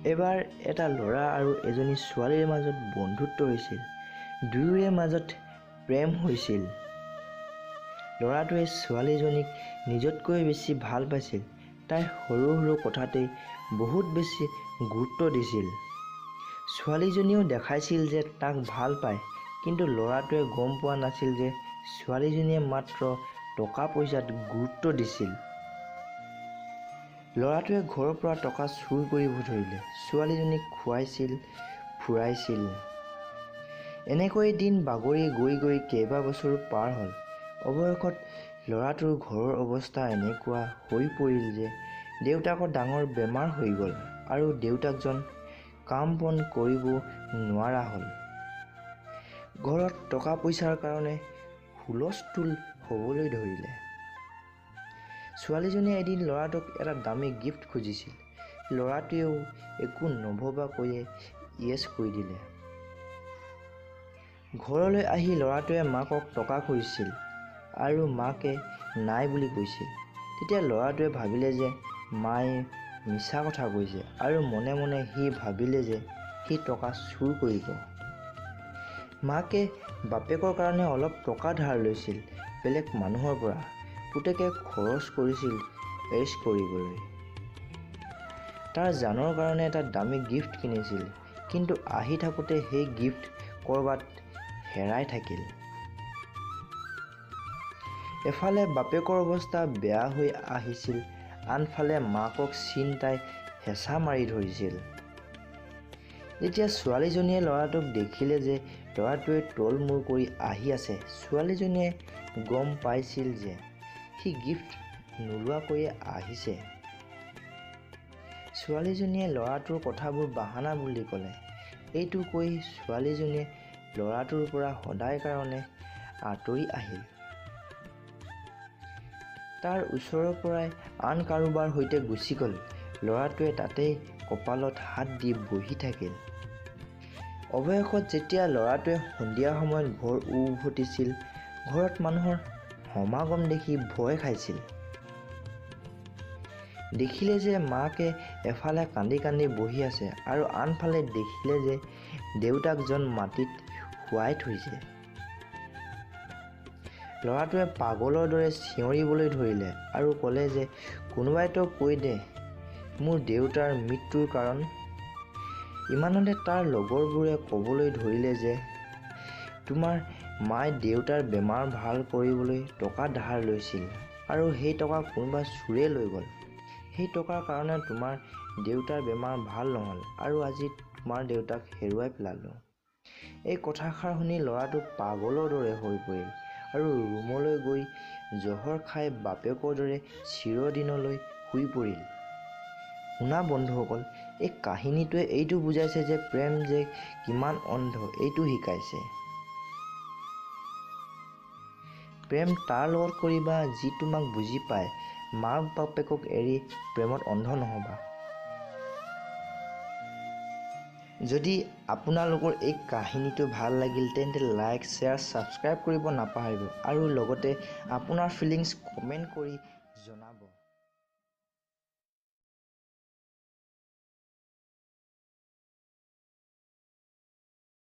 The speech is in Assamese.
এবাৰ এটা ল'ৰা আৰু এজনী ছোৱালীৰ মাজত বন্ধুত্ব হৈছিল। দুয়োৰে মাজত প্ৰেম হৈছিল। ল'ৰাটোৱে ছোৱালীজনীক নিজতকৈ বেছি ভাল পাইছিল। তাই সৰু সৰু কথাতেই বহুত বেছি গুৰুত্ব দিছিল। ছোৱালীজনীয়েও দেখাইছিল যে তাক ভাল পায়, কিন্তু ল'ৰাটোৱে গম পোৱা নাছিল যে ছোৱালীজনীয়ে মাত্ৰ টকা পইচাত গুৰুত্ব দিছিল। ল'ৰাটোৱে ঘৰৰ পৰা টকা চুৰ কৰিব ধৰিলে। ছোৱালীজনীক খুৱাইছিল, ফুৰাইছিল। এনেকৈ দিন বাগৰি গৈ গৈ কেইবাবছৰো পাৰ হ'ল। অৱশেষত ল'ৰাটোৰ ঘৰৰ অৱস্থা এনেকুৱা হৈ পৰিল যে দেউতাকৰ ডাঙৰ বেমাৰ হৈ গ'ল আৰু দেউতাকজন কাম বন কৰিব নোৱাৰা হ'ল। ঘৰত টকা পইচাৰ কাৰণে হুলস্থুল হ'বলৈ ধৰিলে। ছোৱালীজনীয়ে এদিন ল'ৰাটোক এটা দামী গিফ্ট খুজিছিল। ল'ৰাটোৱেও একো নভবাকৈয়ে য়েছ কৰি দিলে। ঘৰলৈ আহি ল'ৰাটোৱে মাকক টকা খুজিছিল আৰু মাকে নাই বুলি কৈছিল। তেতিয়া ল'ৰাটোৱে ভাবিলে যে মায়ে মিছা কথা কৈছে আৰু মনে মনে সি ভাবিলে যে সি টকা চুৰ কৰিব। মাকে বাপেকৰ কাৰণে অলপ টকা ধাৰ লৈছিল বেলেগ মানুহৰ পৰা। পুতেকে খৰচ কৰিছিল এইচ কৰিবলৈ। তাৰ জানৰ কাৰণে এটা দামী গিফ্ট কিনিছিল, কিন্তু আহি থাকোঁতে সেই গিফ্ট ক'ৰবাত হেৰাই থাকিল। এফালে বাপেকৰ অৱস্থা বেয়া হৈ আহিছিল, আনফালে মাকক চিন্তাই হেঁচা মাৰি ধৰিছিল। যেতিয়া ছোৱালীজনীয়ে ল'ৰাটোক দেখিলে যে ল'ৰাটোৱে তলমূৰ কৰি আহি আছে, ছোৱালীজনীয়ে গম পাইছিল যে সি গিফ্ট নোলোৱাকৈয়ে আহিছে। ছোৱালীজনীয়ে ল'ৰাটোৰ কথাবোৰ বাহানা বুলি ক'লে। এইটো কৈ ছোৱালীজনীয়ে ল'ৰাটোৰ পৰা সদায় কাৰণে আঁতৰি আহিল। তাৰ ওচৰৰ পৰাই আন কাৰোবাৰ সৈতে গুচি গ'ল। ল'ৰাটোৱে তাতেই কঁপালত হাত দি বহি থাকিল। অৱশেষত যেতিয়া ল'ৰাটোৱে সন্ধিয়া সময়ত ঘৰ উভতিছিল, ঘৰত মানুহৰ সমাগম দেখি ভয় খাইছিল। দেখিলে যে মাকে এফালে কান্দি কান্দি বহি আছে আৰু আনফালে দেখিলে যে দেউতাকজন মাটিত শুৱাই থৈছে। ল'ৰাটোৱে পাগলৰ দৰে চিঞৰিবলৈ ধৰিলে আৰু ক'লে যে কোনোবাইতো কৈ দে মোৰ দেউতাৰ মৃত্যুৰ কাৰণ। ইমানতে তাৰ লগৰবোৰে ক'বলৈ ধৰিলে যে তোমাৰ মায়ে দেউতাৰ বেমাৰ ভাল কৰিবলৈ টকা ধাৰ লৈছিল আৰু সেই টকা কোনোবা চোৰে লৈ গ'ল। সেই টকাৰ কাৰণে তোমাৰ দেউতাৰ বেমাৰ ভাল নহ'ল আৰু আজি তোমাৰ দেউতাক হেৰুৱাই পেলালোঁ। এই কথাষাৰ শুনি ল'ৰাটো পাগলৰ দৰে হৈ পৰিল আৰু ৰুমলৈ গৈ জহৰ খাই বাপেকৰ দৰে চিৰদিনলৈ শুই পৰিল। শুনা বন্ধুসকল, এই কাহিনীটোৱে এইটো বুজাইছে যে প্ৰেম যে কিমান অন্ধ এইটো শিকাইছে। প্ৰেম তাৰ লগত কৰিবা যি তোমাক বুজি পায়। মাক বাপেকক এৰি প্ৰেমত অন্ধ নহ'বা। যদি আপোনালোকৰ এই কাহিনীটো ভাল লাগিল তেন্তে লাইক, শ্বেয়াৰ, ছাবস্ক্ৰাইব কৰিব নাপাহৰিব আৰু লগতে আপোনাৰ ফিলিংছ কমেণ্ট কৰি জনাব।